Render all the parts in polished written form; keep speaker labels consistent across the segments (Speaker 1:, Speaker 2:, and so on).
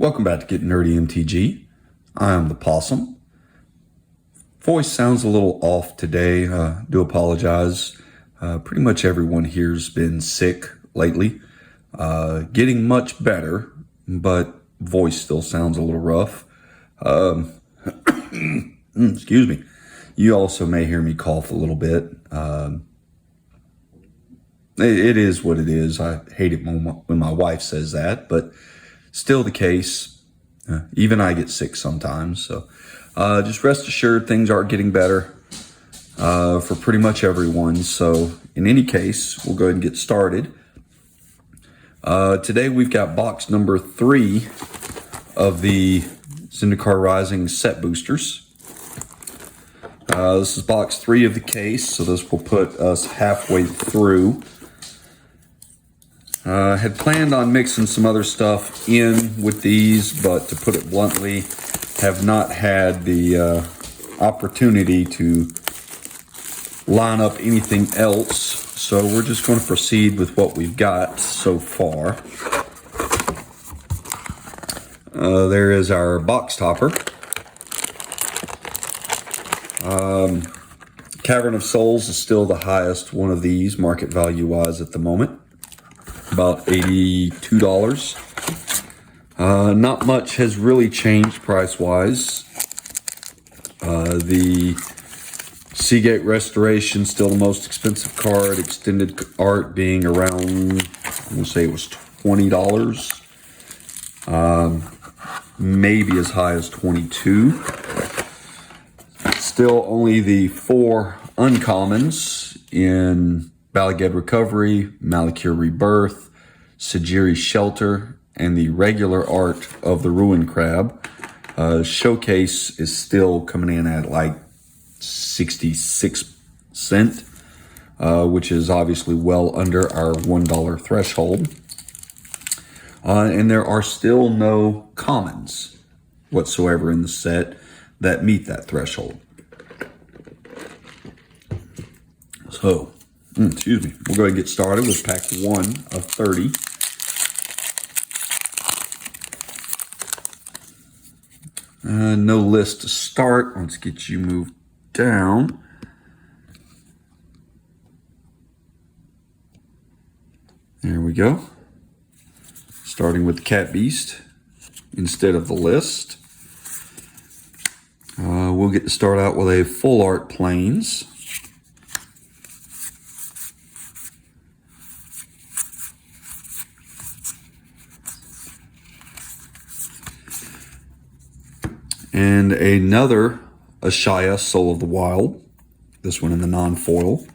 Speaker 1: Welcome back to Get Nerdy MTG. I am the Possum. Voice sounds a little off today. Do apologize. Pretty much everyone here's been sick lately. Getting much better, but voice still sounds a little rough. Excuse me. You also may hear me cough a little bit. It is what it is. I hate it when my wife says that, but still the case. Even I get sick sometimes. So just rest assured things are getting better for pretty much everyone. So in any case, we'll go ahead and get started. Today we've got box number 3 of the Zendikar Rising set boosters. This is box 3 of the case, so this will put us halfway through. Had planned on mixing some other stuff in with these, but to put it bluntly, have not had the opportunity to line up anything else. So we're just going to proceed with what we've got so far. There is our box topper. Cavern of Souls is still the highest one of these market value wise at the moment. About $82. Not much has really changed price wise. The Seagate Restoration still the most expensive card. Extended art being around, I'm gonna say it was $20. Maybe as high as $22. Still only the 4 uncommons in Balaged Recovery, Malakir Rebirth, Sajiri Shelter, and the regular art of the Ruin Crab. Showcase is still coming in at like 66 cents, which is obviously well under our $1 threshold. And there are still no commons whatsoever in the set that meet that threshold. So, excuse me. We'll go ahead and get started with pack 1 of 30. No list to start. Let's get you moved down. There we go. Starting with the Cat Beast instead of the list. We'll get to start out with a full art Plains. And another Ashaya, Soul of the Wild. This one in the non-foil.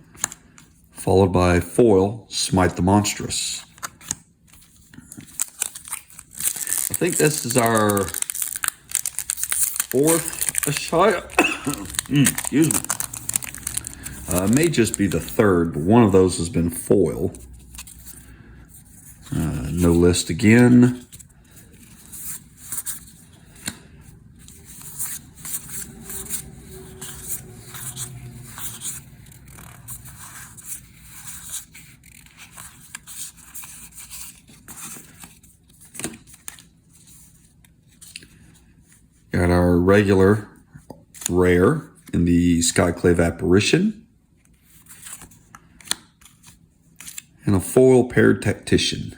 Speaker 1: Followed by foil, Smite the Monstrous. I think this is our 4th Ashaya. Excuse me. May just be the 3rd, but one of those has been foil. No list again. Got our regular rare in the Skyclave Apparition. And a foil paired Tactician.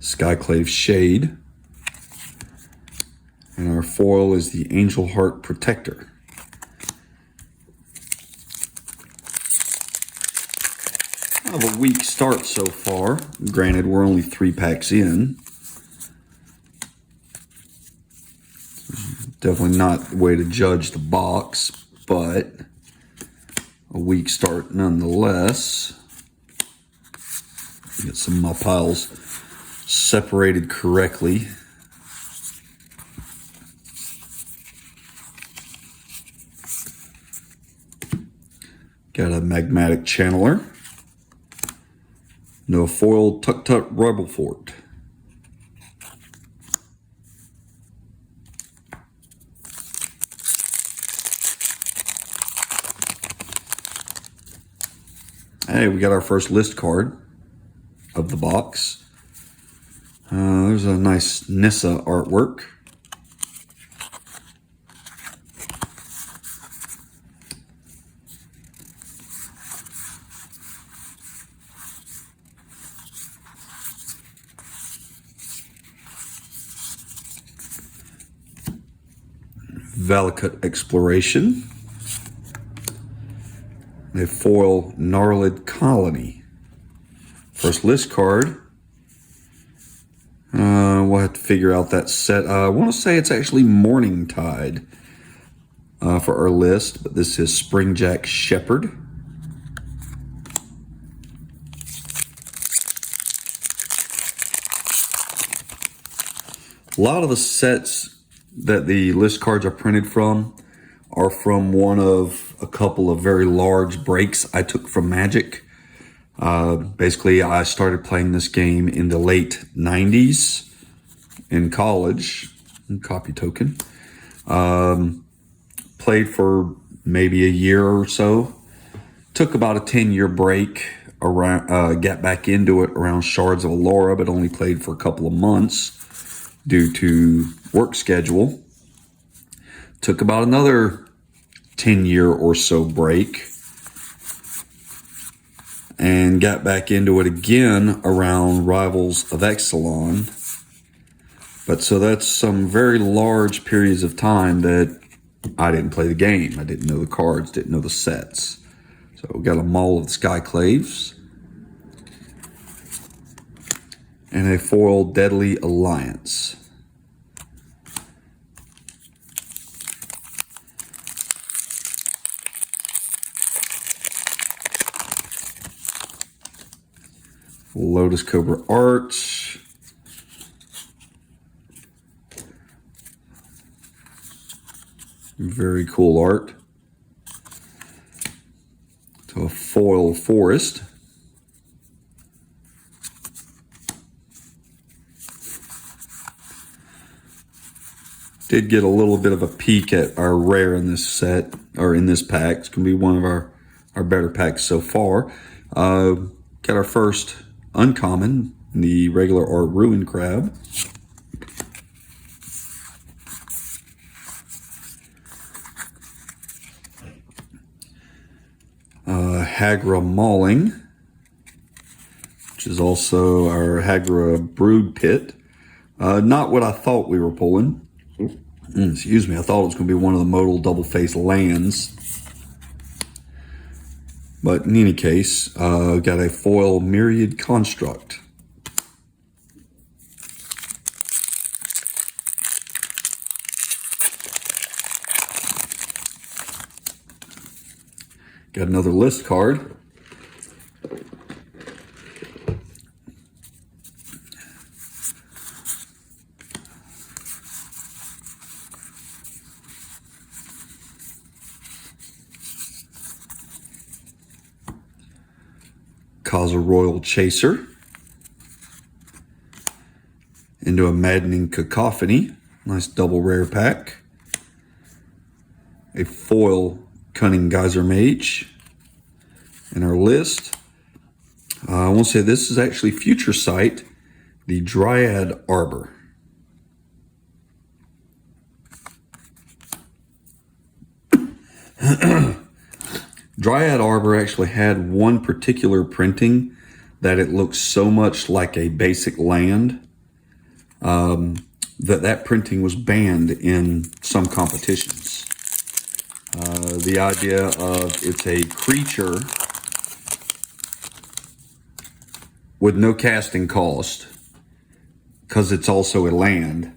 Speaker 1: Skyclave Shade. And our foil is the Angel Heart Protector. Kind of a weak start so far. Granted, we're only 3 packs in. Definitely not the way to judge the box, but a weak start nonetheless. Get some of my piles separated correctly. Got a magmatic channeler. No foil Tuk-Tuk Rebel Fort. Hey, we got our first list card of the box. There's a nice Nissa artwork. Valakut Exploration. A foil Gnarlid Colony. First list card. We'll have to figure out that set. I want to say it's actually Morning Tide for our list, but this is Springjack Shepherd. A lot of the sets that the list cards are printed from are from one of a couple of very large breaks I took from Magic. Basically, I started playing this game in the late 90s in college. Copy token. Played for maybe a year or so. Took about a 10-year break. Got back into it around Shards of Allura, but only played for a couple of months due to work schedule. Took about another 10-year or so break and got back into it again around Rivals of Exelon. But so that's some very large periods of time that I didn't play the game. I didn't know the cards, didn't know the sets. So we got a Maul of the Skyclaves and a foil Deadly Alliance. Lotus Cobra art. Very cool art. To a foil Forest. Did get a little bit of a peek at our rare in this set, or in this pack. It's going to be one of our better packs so far. Got our first uncommon, the regular art Ruin Crab. Hagra Mauling, which is also our Hagra Brood Pit. Not what I thought we were pulling. Excuse me, I thought it was going to be one of the modal double-faced lands. But in any case, got a foil Myriad Construct. Got another list card. Kaza Royal Chaser. Into a Maddening Cacophony. Nice double rare pack. A foil Cunning Geyser Mage in our list. I want to say this is actually Future Sight, the Dryad Arbor. Dryad Arbor actually had one particular printing that it looks so much like a basic land that printing was banned in some competitions. The idea of it's a creature with no casting cost because it's also a land.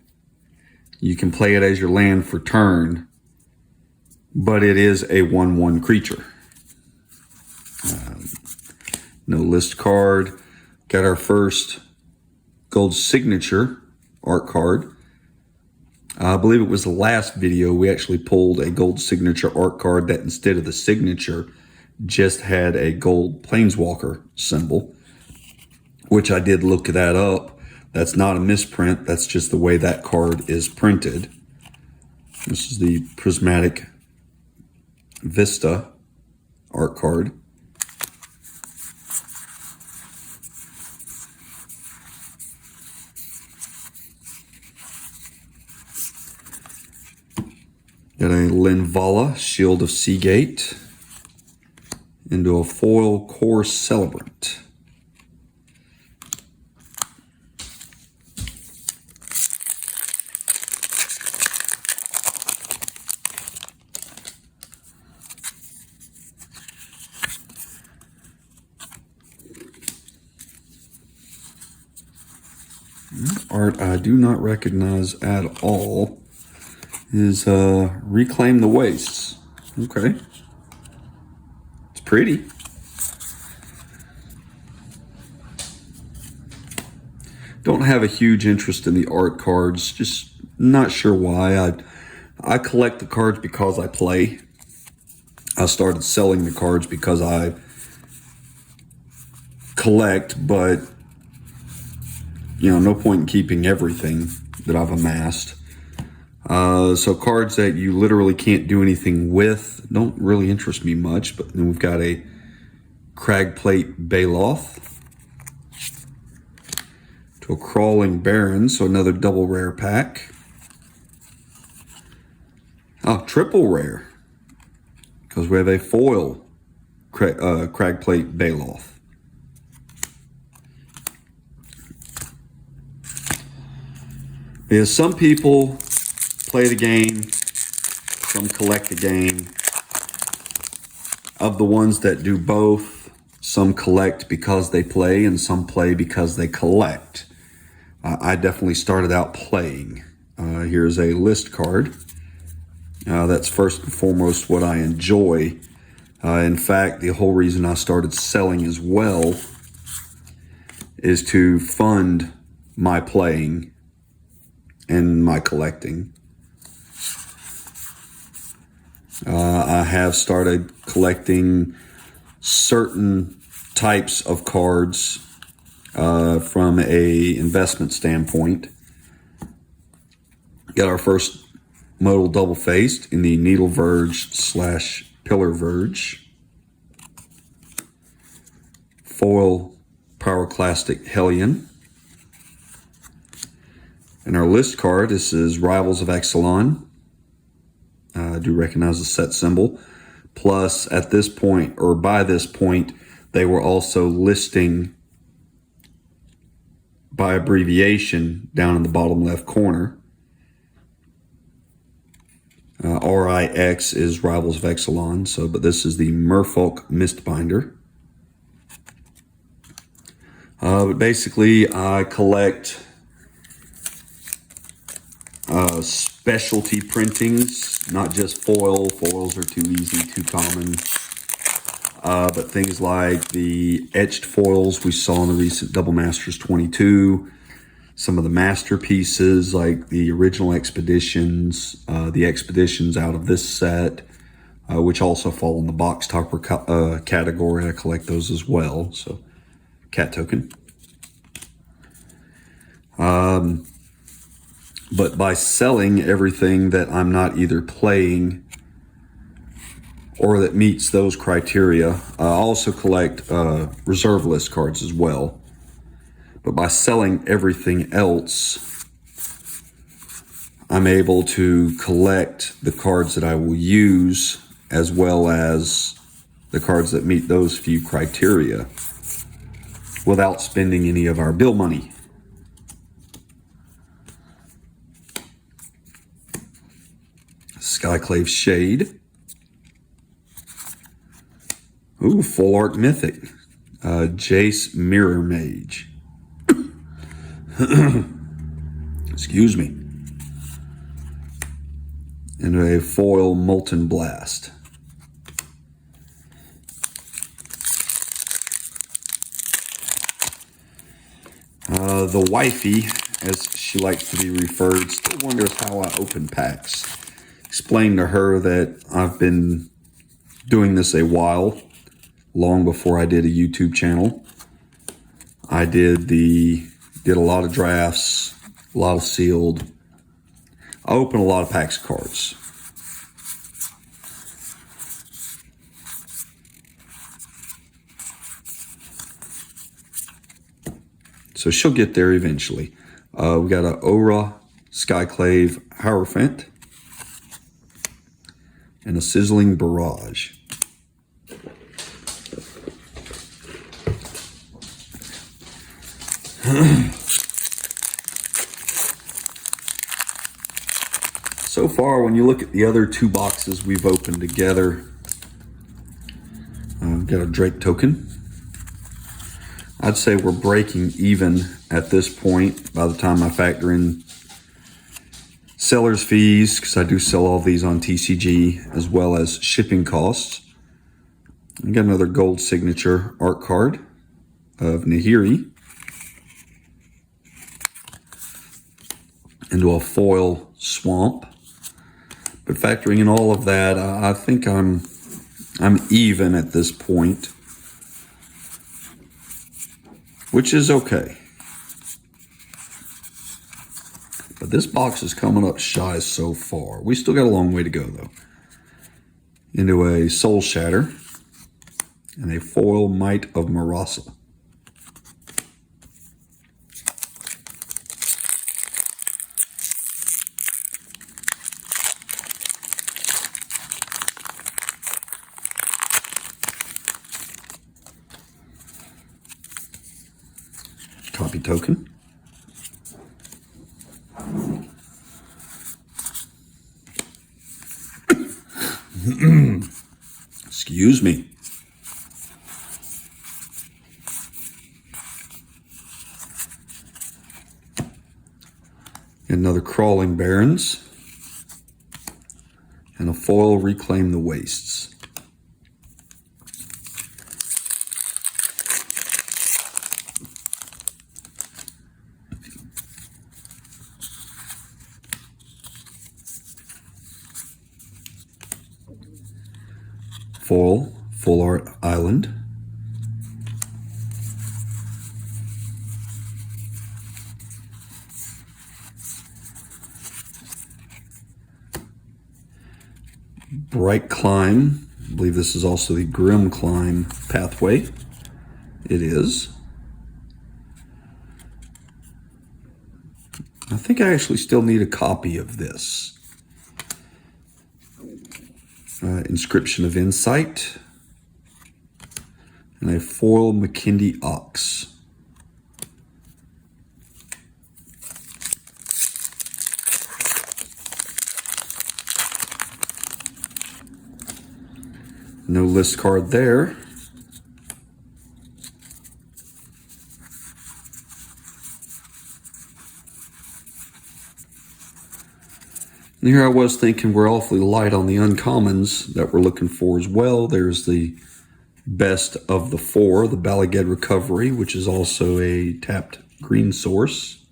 Speaker 1: You can play it as your land for turn, but it is a 1/1 creature. No list card. Got our first gold signature art card. I believe it was the last video we actually pulled a gold signature art card that instead of the signature just had a gold Planeswalker symbol, which I did look that up. That's not a misprint. That's just the way that card is printed. This is the Prismatic Vista art card. Got a Linvala, Shield of Seagate, into a foil Core Celebrant. Art I do not recognize at all is Reclaim the Wastes. Okay. It's pretty. Don't have a huge interest in the art cards. Just not sure why. I collect the cards because I play. I started selling the cards because I collect, but no point in keeping everything that I've amassed. So cards that you literally can't do anything with don't really interest me much. But then we've got a Cragplate Baloth to a Crawling Baron, so another double rare pack. Oh, triple rare, because we have a foil Cragplate Baloth. Because some people play the game, some collect the game. Of the ones that do both, some collect because they play and some play because they collect. I definitely started out playing. Here's a list card. That's first and foremost what I enjoy. In fact, the whole reason I started selling as well is to fund my playing and my collecting. I have started collecting certain types of cards from a investment standpoint. Got our first modal double-faced in the Needle Verge / Pillar Verge. Foil Pyroclastic Hellion. And our list card, this is Rivals of Exelon. I do recognize the set symbol. Plus, at this point, or by this point, they were also listing by abbreviation down in the bottom left corner. RIX is Rivals of Exelon, but this is the Merfolk Mistbinder. But basically, I collect specialty printings, not just foil. Foils are too easy, too common. But things like the etched foils we saw in the recent Double Masters 22, some of the masterpieces like the original Expeditions, the Expeditions out of this set, which also fall in the box topper category. I collect those as well. So, cat token. But by selling everything that I'm not either playing or that meets those criteria, I also collect reserve list cards as well. But by selling everything else, I'm able to collect the cards that I will use as well as the cards that meet those few criteria without spending any of our bill money. Skyclave Shade. Ooh, Full Art Mythic. Jace Mirror Mage. Excuse me. And a foil Molten Blast. The wifey, as she likes to be referred, still wonders how I open packs. Explained to her that I've been doing this a while. long before I did a YouTube channel. I did a lot of drafts, a lot of sealed. I opened a lot of packs of cards. So she'll get there eventually. We got an Aura Skyclave Hierophant and a Sizzling Barrage. So far, when you look at the other two boxes we've opened together, we've got a Drake token. I'd say we're breaking even at this point by the time I factor in seller's fees, because I do sell all these on TCG, as well as shipping costs. We got another gold signature art card of Nahiri into a foil Swamp. But factoring in all of that, I think I'm even at this point, which is okay. But this box is coming up shy so far. We still got a long way to go, though. Into a Soul Shatter and a foil Might of Marasa. Copy token. Excuse me. Another Crawling Barrens and a foil Reclaim the Wastes. Foil Full Art Island. Bright Climb. I believe this is also the Grim Climb pathway. It is. I think I actually still need a copy of this. Inscription of Insight, and a foil McKindy Ox. No list card there. And here I was thinking we're awfully light on the uncommons that we're looking for as well. There's the best of the four, the Bala Ged Recovery, which is also a tapped green source.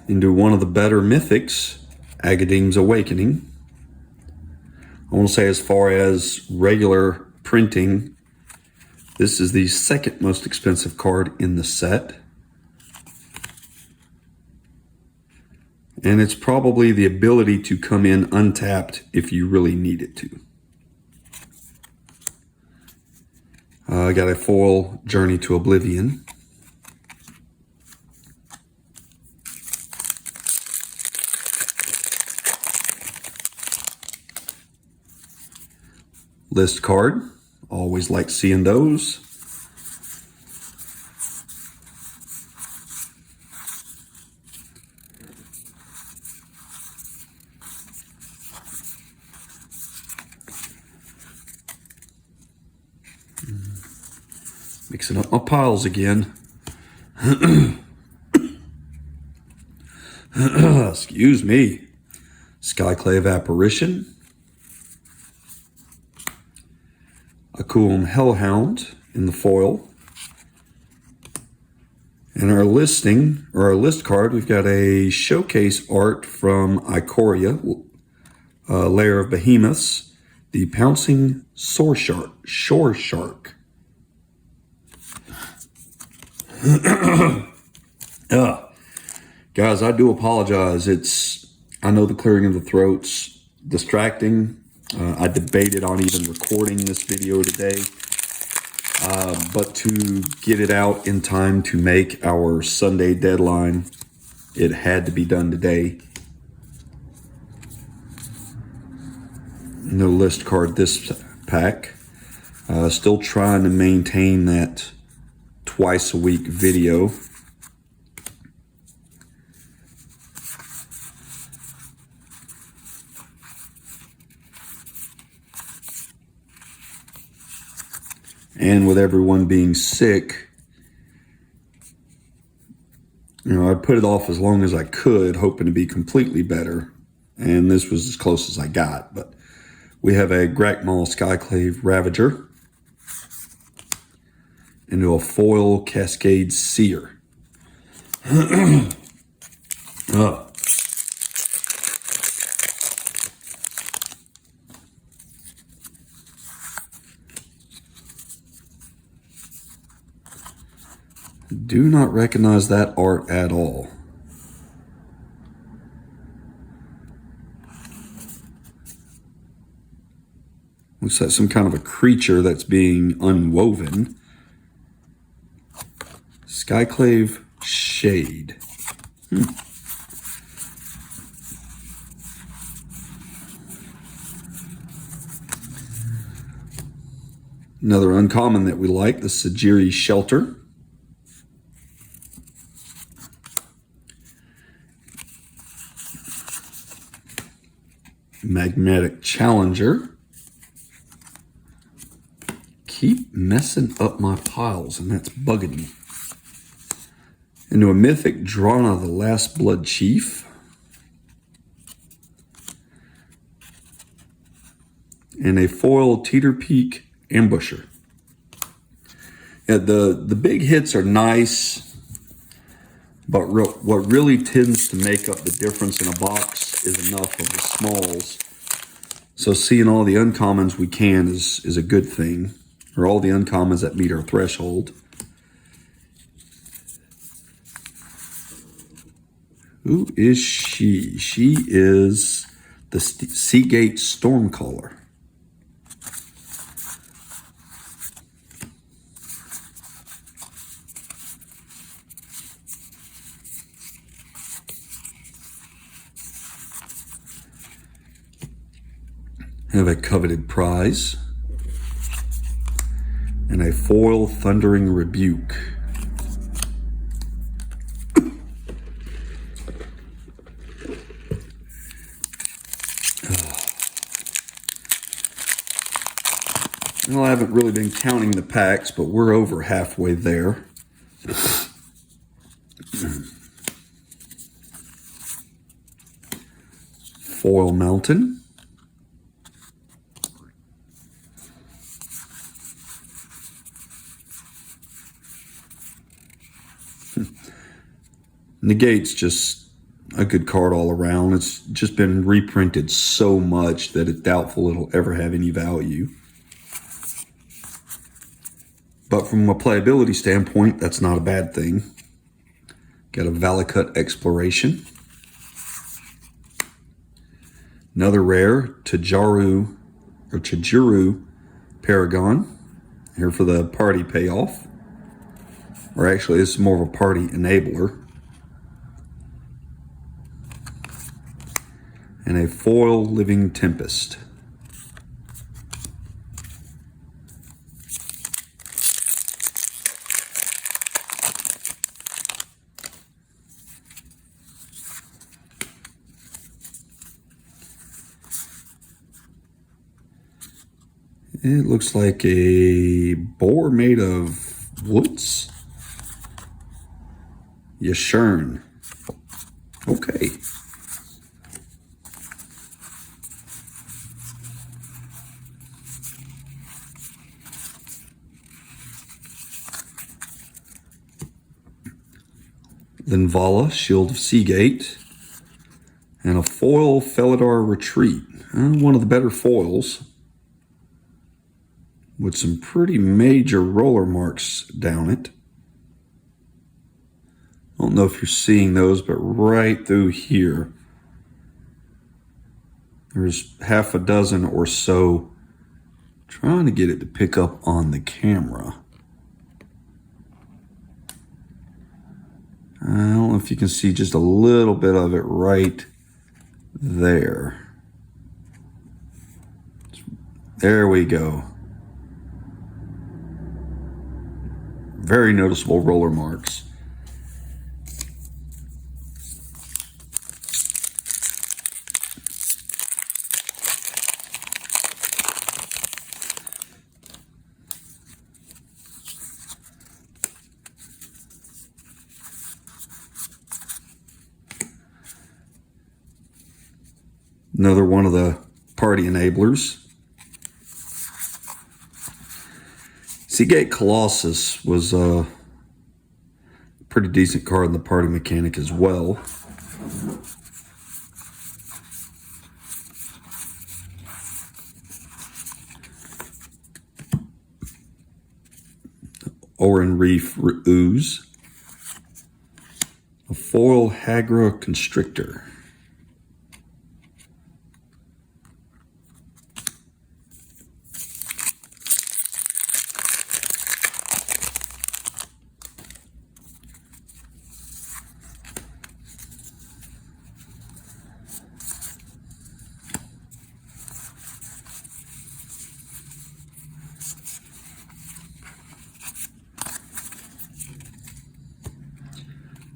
Speaker 1: Into one of the better mythics, Agadeem's Awakening. I want to say, as far as regular printing, this is the second most expensive card in the set. And it's probably the ability to come in untapped if you really need it to. I got a foil Journey to Oblivion. List card. Always like seeing those. Mixing up my piles again. Excuse me. Skyclave Apparition. Akulum Hellhound in the foil. In our listing, or our list card, we've got a showcase art from Ikoria, Lair of Behemoths, the Pouncing Shore Shark. Guys, I do apologize. I know the clearing of the throat's distracting. I debated on even recording this video today. But to get it out in time to make our Sunday deadline, it had to be done today. No list card this pack. Still trying to maintain that twice a week video. And with everyone being sick, I put it off as long as I could, hoping to be completely better. And this was as close as I got. But we have a Grakmaw Skyclave Ravager into a foil Cascade Seer. Do not recognize that art at all. Looks like some kind of a creature that's being unwoven. Skyclave Shade. Another uncommon that we like, the Sajiri Shelter. Magnetic Challenger. Keep messing up my piles, and that's bugging me. Into a mythic Drana, the Last Blood Chief. And a foil Teeter Peak Ambusher. Yeah, the big hits are nice, but what really tends to make up the difference in a box is enough of the smalls. So seeing all the uncommons we can is a good thing, or all the uncommons that meet our threshold. Who is she? She is the Seagate Stormcaller. Have a coveted prize and a foil Thundering Rebuke. Well, I haven't really been counting the packs, but we're over halfway there. Foil Mountain. Negate's just a good card all around. It's just been reprinted so much that it's doubtful it'll ever have any value. But from a playability standpoint, that's not a bad thing. Got a Valakut Exploration. Another rare, Tajuru Paragon. Here for the party payoff. Or actually, it's more of a party enabler. And a foil Living Tempest. It looks like a boar made of woods. Yashurn. Okay. Linvala, Shield of Seagate, and a foil Felidar Retreat. One of the better foils, with some pretty major roller marks down it. I don't know if you're seeing those, but right through here, there's half a dozen or so. Trying to get it to pick up on the camera. I don't know if you can see just a little bit of it right there. There we go. Very noticeable roller marks. Another one of the party enablers. Seagate Colossus was a pretty decent card in the party mechanic as well. Oran Reef Ooze. A foil Hagra Constrictor.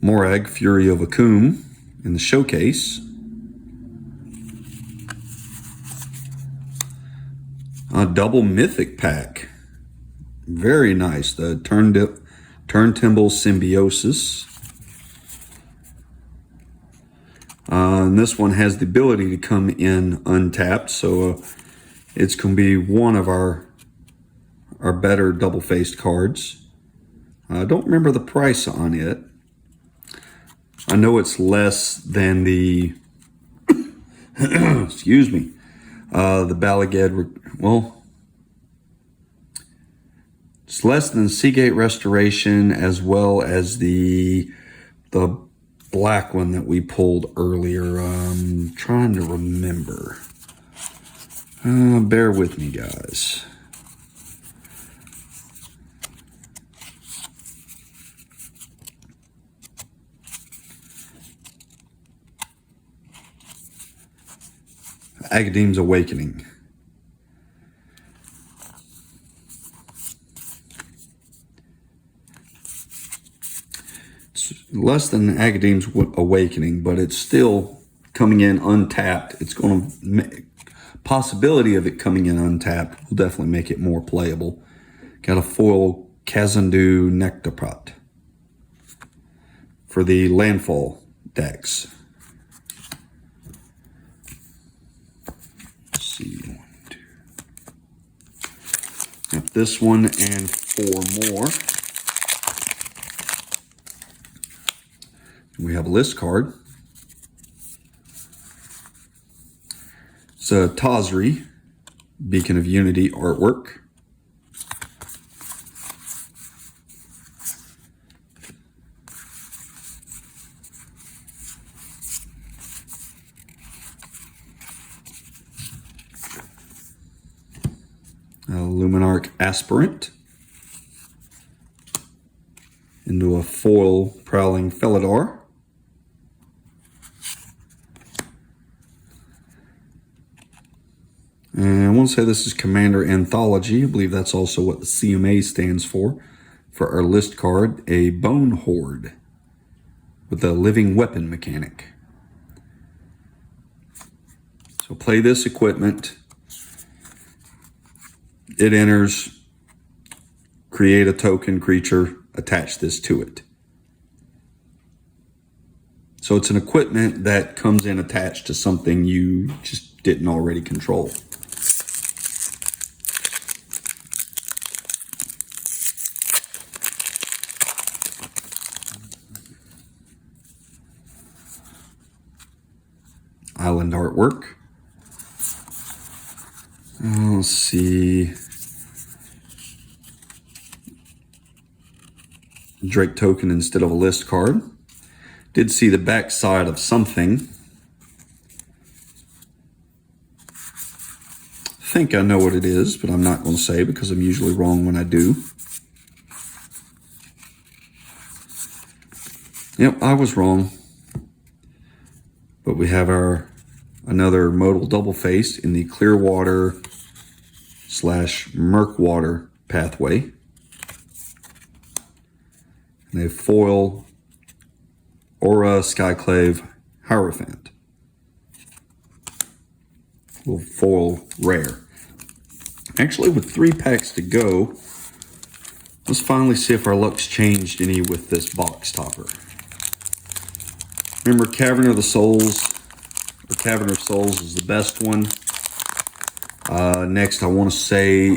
Speaker 1: Morag, Fury of Akum in the showcase. A double mythic pack. Very nice. The Turntimble Symbiosis. And this one has the ability to come in untapped, so it's going to be one of our better double-faced cards. I don't remember the price on it. I know it's less than the, excuse me, the Balaged, well, it's less than Seagate Restoration, as well as the black one that we pulled earlier. I'm trying to remember. Bear with me, guys. Agadeem's Awakening. It's less than Agadeem's Awakening, but it's still coming in untapped. It's going to possibility of it coming in untapped will definitely make it more playable. Got a foil Kazandu Nectopot for the landfall decks. See, 1, 2. Got this one and 4 more. We have a list card. It's a Tazri, Beacon of Unity artwork. Luminarch Aspirant into a foil Prowling Felidar. And I want to say this is Commander Anthology. I believe that's also what the CMA stands for. For our list card, a Bone Horde with a living weapon mechanic. So play this equipment. It enters, create a token creature, attach this to it. So it's an equipment that comes in attached to something you just didn't already control. island artwork. Let's see. Drake token instead of a list card. Did see the back side of something. I think I know what it is, but I'm not going to say because I'm usually wrong when I do. Yep, I was wrong. But we have our another modal double face in the Clearwater / Murkwater pathway. And a foil Aura Skyclave Hierophant. Little foil rare. Actually, with 3 packs to go, let's finally see if our luck's changed any with this box topper. Remember, Cavern of the Souls, or Cavern of Souls is the best one. Next, I want to say,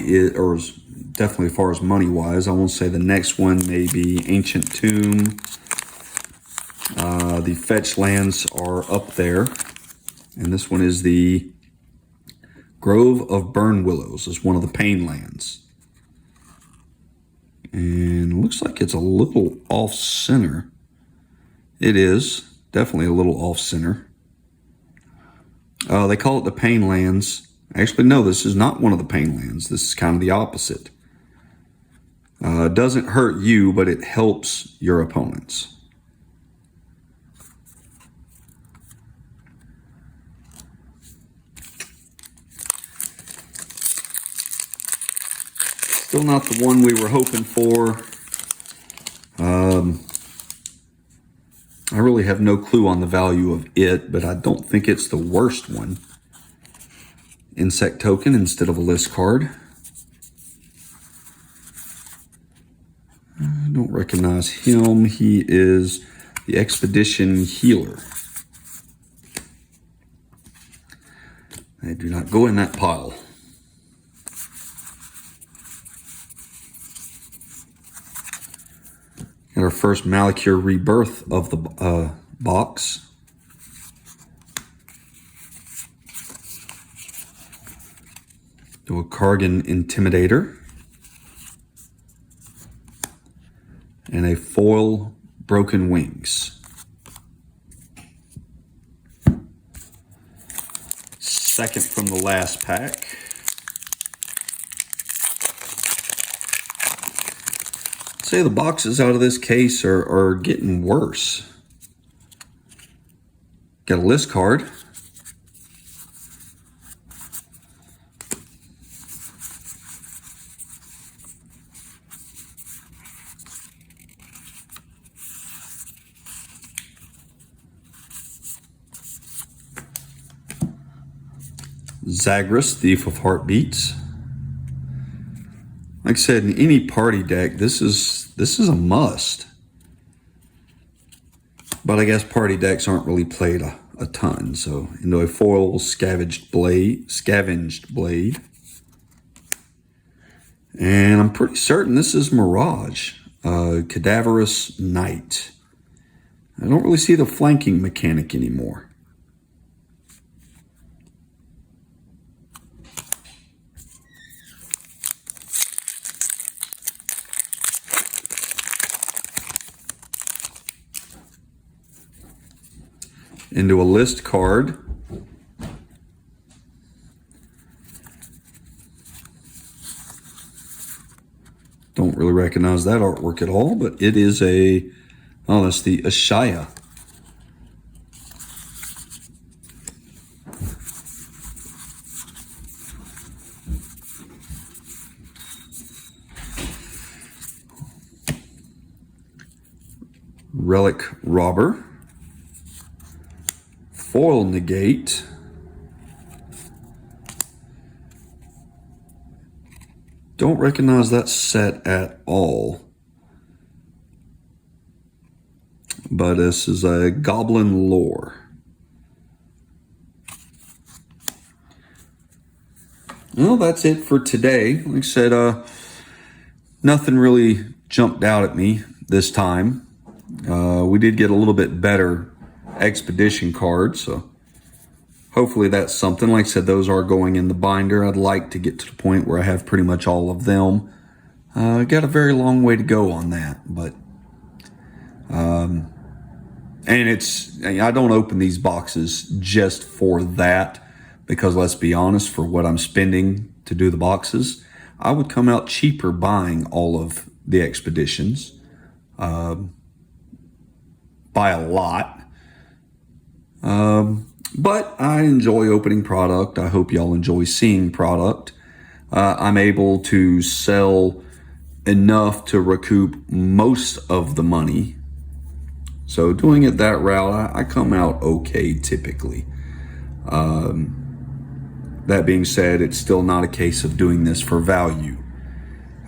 Speaker 1: definitely as far as money-wise, I want to say the next one may be Ancient Tomb. The fetch lands are up there. And this one is the Grove of Burn Willows. Is one of the pain lands. And it looks like it's a little off-center. It is. Definitely a little off-center. They call it the pain lands. Actually, no, this is not one of the pain lands. This is kind of the opposite. It doesn't hurt you, but it helps your opponents. Still not the one we were hoping for. I really have no clue on the value of it, but I don't think it's the worst one. Insect token instead of a list card. I don't recognize him. He is the Expedition Healer. They do not go in that pile. Got our first Malakir Rebirth of the box. Do a Kargan Intimidator. And a foil Broken Wings. Second from the last pack. I'd say the boxes out of this case are getting worse. Got a list card. Zagras, Thief of Heartbeats. Like I said, in any party deck, this is a must. But I guess party decks aren't really played a ton. So into a foil Scavenged Blade. And I'm pretty certain this is Mirage. Cadaverous Knight. I don't really see the flanking mechanic anymore. Into a list card. Don't really recognize that artwork at all, but it is that's the Ashaya. Relic Robber. Foil Negate. Don't recognize that set at all. But this is a Goblin Lore. Well, that's it for today. Like I said, nothing really jumped out at me this time. We did get a little bit better Expedition cards, so hopefully that's something. Like I said, those are going in the binder. I'd like to get to the point where I have pretty much all of them. Got a very long way to go on that, but and I don't open these boxes just for that, because let's be honest, for what I'm spending to do the boxes, I would come out cheaper buying all of the expeditions by a lot. But I enjoy opening product. I hope y'all enjoy seeing product. I'm able to sell enough to recoup most of the money. So doing it that route, I come out okay typically. That being said, it's still not a case of doing this for value.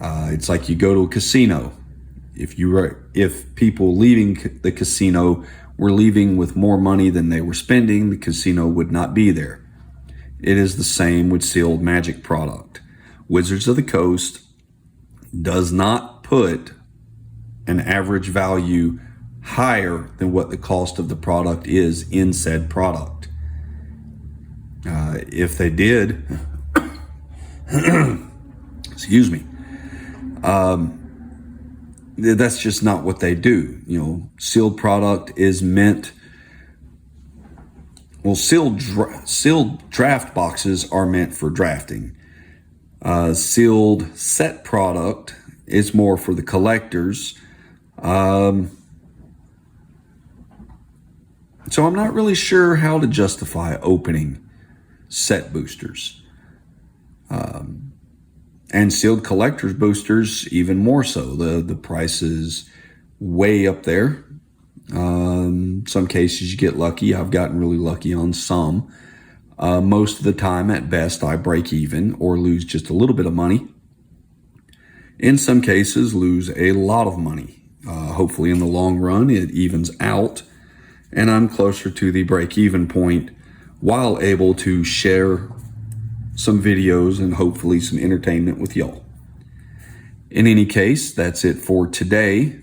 Speaker 1: It's like you go to a casino. If people leaving the casino were leaving with more money than they were spending, the casino would not be there. It is the same with sealed magic product. Wizards of the Coast does not put an average value higher than what the cost of the product is in said product. If they did, excuse me, that's just not what they do. Sealed product is meant, sealed draft boxes are meant for drafting. Sealed set product is more for the collectors. So I'm not really sure how to justify opening set boosters. And sealed collectors boosters, even more so. The price is way up there. Some cases you get lucky. I've gotten really lucky on some. Most of the time, at best, I break even or lose just a little bit of money. In some cases, lose a lot of money. Hopefully, in the long run, it evens out, and I'm closer to the break-even point while able to share some videos and hopefully some entertainment with y'all. In any case, that's it for today.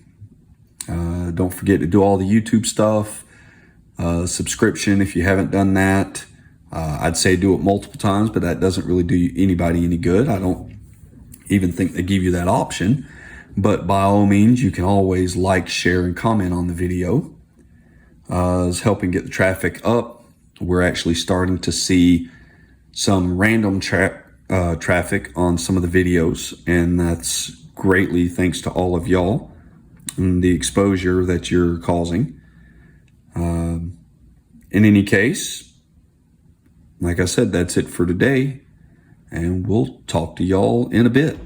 Speaker 1: Don't forget to do all the YouTube stuff. Subscription if you haven't done that. I'd say do it multiple times, but that doesn't really do anybody any good. I don't even think they give you that option. But by all means, you can always like, share, and comment on the video. It's helping get the traffic up. We're actually starting to see some random traffic on some of the videos, and that's greatly thanks to all of y'all and the exposure that you're causing. In any case, like I said, that's it for today, and we'll talk to y'all in a bit.